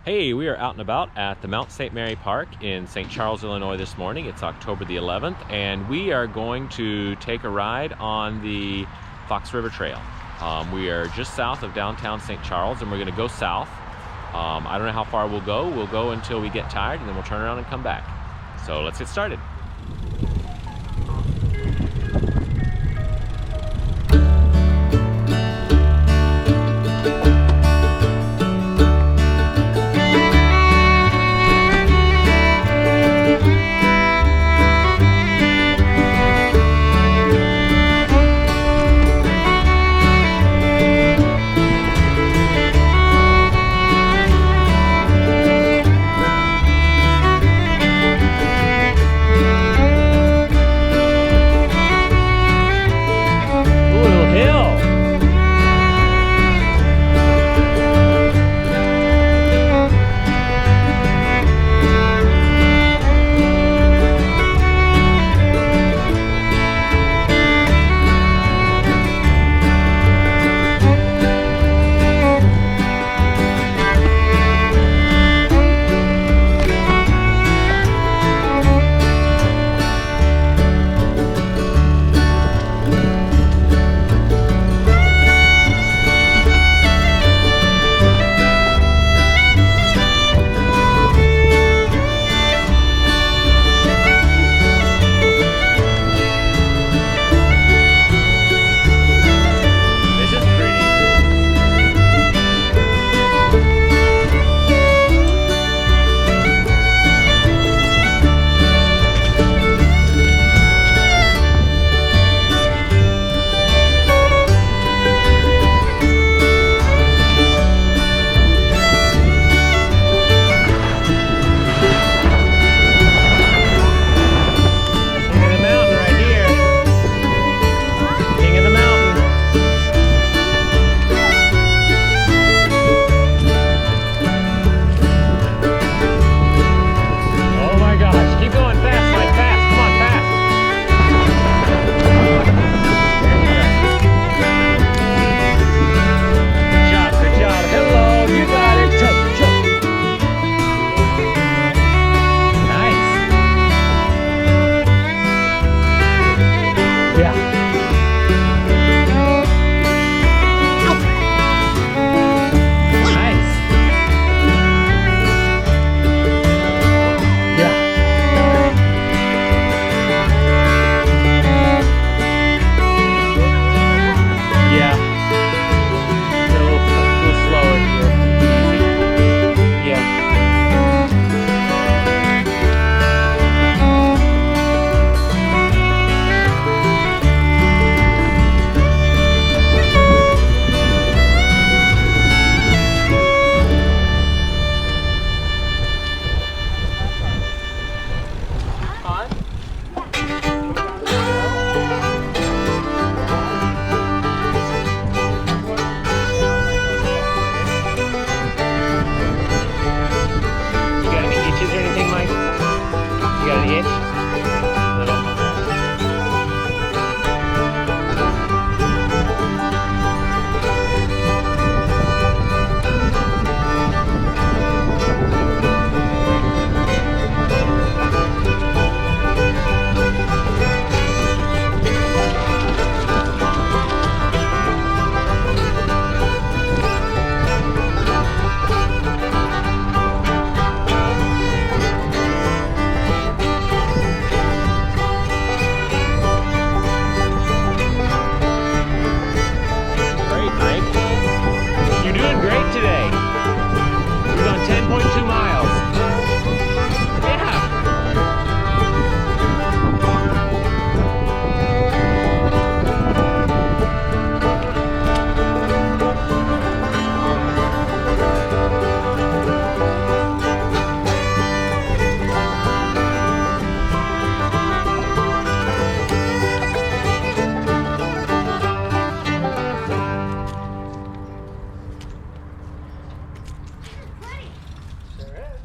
Hey, we are out and about at the Mount St. Mary Park in St. Charles, Illinois this morning. It's October the 11th, and we are going to take a ride on the Fox River Trail. We are just south of downtown St. Charles, and we're going to go south. I don't know how far we'll go. We'll go until we get tired, and then we'll turn around and come back. So let's get started.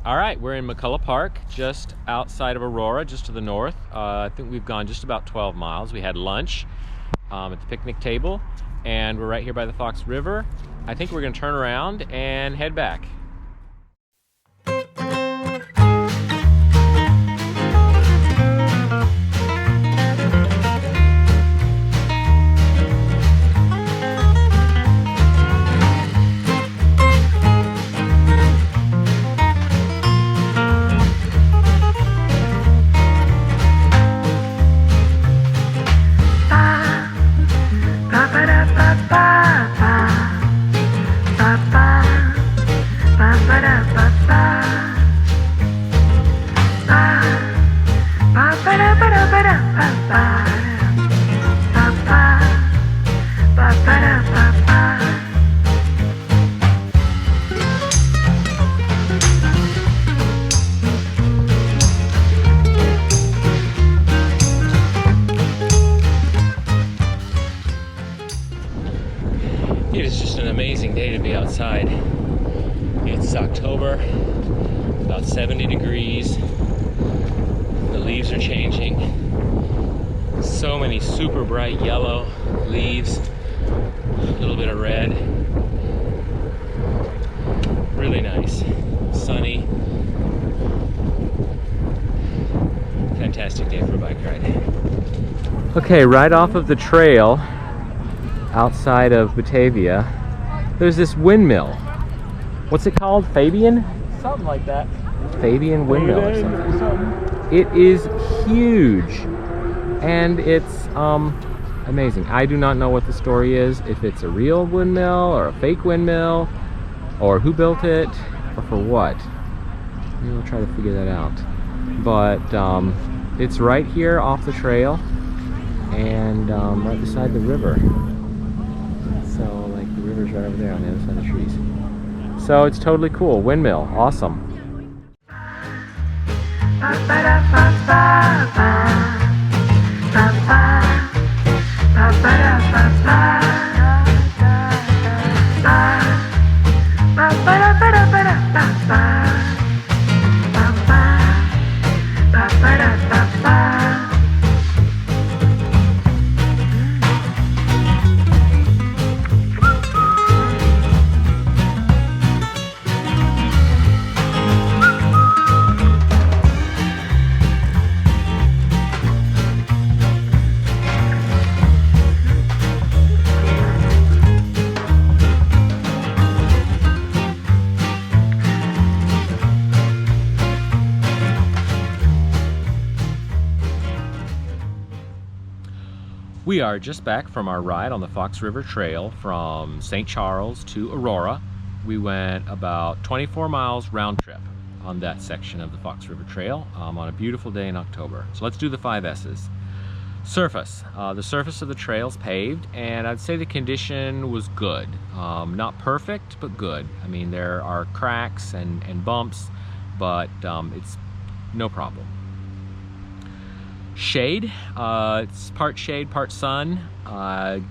All right, we're in McCulloch Park, just outside of Aurora, just to the north. I think we've gone just about 12 miles. We had lunch at the picnic table, and we're right here by the Fox River. I think we're gonna turn around and head back. day to be outside. It's October, about 70 degrees. The leaves are changing. So many super bright yellow leaves, a little bit of red. Really nice, sunny. Fantastic day for a bike ride. Okay, right off of the trail outside of Batavia, there's this windmill. What's it called? Fabian? Something like that. Fabian Windmill or something. It is huge and it's amazing. I do not know what the story is, if it's a real windmill or a fake windmill, or who built it, or for what. Maybe we'll try to figure that out. But it's right here off the trail and right beside the river. So like the river's right over there on the other side of the trees. So it's totally cool. Windmill, awesome. We are just back from our ride on the Fox River Trail from St. Charles to Aurora. We went about 24 miles round trip on that section of the Fox River Trail on a beautiful day in October. So let's do the 5 S's. Surface. The surface of the trail is paved, and I'd say the condition was good. Not perfect, but good. I mean, there are cracks and bumps, but it's no problem. Shade, it's part shade, part sun. I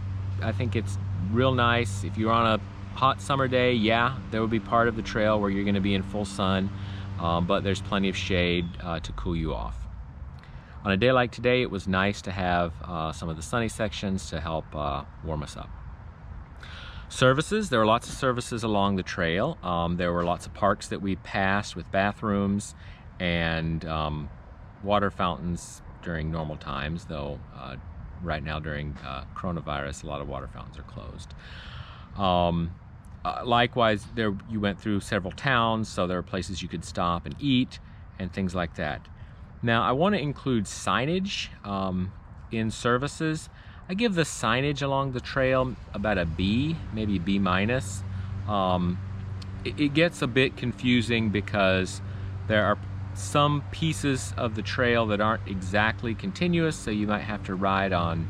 think it's real nice. If you're on a hot summer day, yeah, there will be part of the trail where you're going to be in full sun, but there's plenty of shade to cool you off. On a day like today, it was nice to have some of the sunny sections to help warm us up. Services, there were lots of services along the trail. There were lots of parks that we passed with bathrooms and water fountains during normal times, though right now during coronavirus, a lot of water fountains are closed. Likewise, you went through several towns, so there were places you could stop and eat and things like that. Now, I want to include signage in services. I give the signage along the trail about a B, maybe a B minus. It gets a bit confusing because there are some pieces of the trail that aren't exactly continuous, so you might have to ride on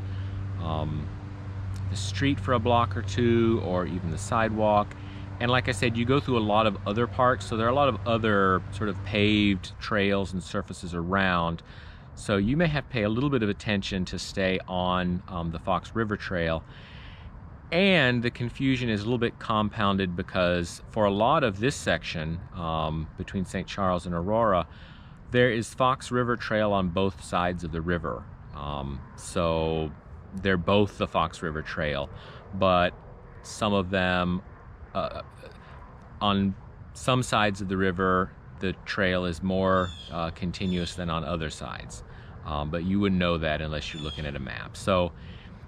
the street for a block or two, or even the sidewalk. And like I said, you go through a lot of other parks, so there are a lot of other sort of paved trails and surfaces around, so you may have to pay a little bit of attention to stay on the Fox River Trail. And the confusion is a little bit compounded because for a lot of this section between St. Charles and Aurora, there is Fox River Trail on both sides of the river. So they're both the Fox River Trail, but some of them, on some sides of the river, the trail is more continuous than on other sides. But you wouldn't know that unless you're looking at a map. So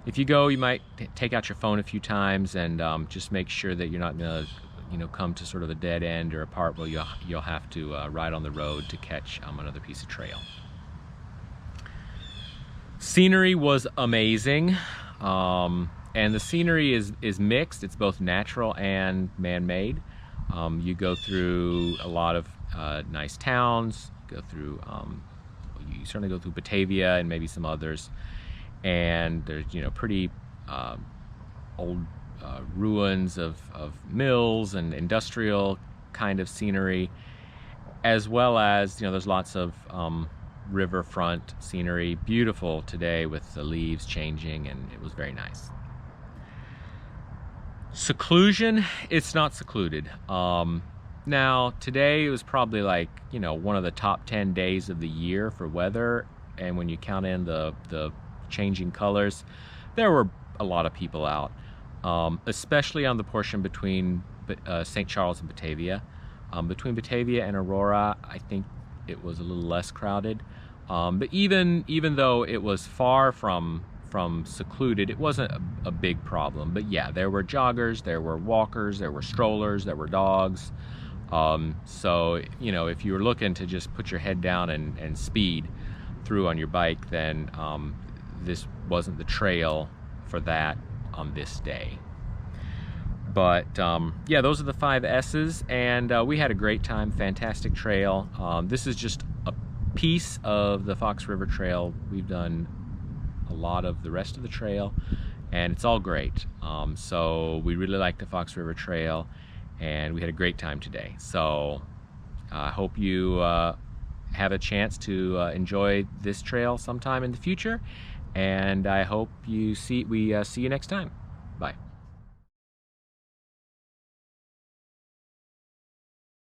if you go, you might take out your phone a few times and just make sure that you're not going to, come to sort of a dead end or a part where you'll have to ride on the road to catch another piece of trail. Scenery was amazing, and the scenery is mixed. It's both natural and man-made. You go through a lot of nice towns. You certainly go through Batavia and maybe some others. And there's pretty old ruins of mills and industrial kind of scenery, as well as there's lots of riverfront scenery. Beautiful today with the leaves changing, and it was very nice. Seclusion, it's not secluded. Now today it was probably like, you know, one of the top 10 days of the year for weather, and when you count in the changing colors, there were a lot of people out, especially on the portion between St. Charles and Batavia. Between Batavia and Aurora, I think it was a little less crowded, but even though it was far from secluded, it wasn't a big problem. But yeah, there were joggers, there were walkers, there were strollers, there were dogs. So, you know, if you were looking to just put your head down and speed through on your bike, then this wasn't the trail for that on this day. But yeah, those are the 5 S's, and we had a great time. Fantastic trail. This is just a piece of the Fox River Trail. We've done a lot of the rest of the trail, and it's all great. So we really like the Fox River Trail, and we had a great time today. So I hope you have a chance to enjoy this trail sometime in the future, and I hope we see you next time. Bye.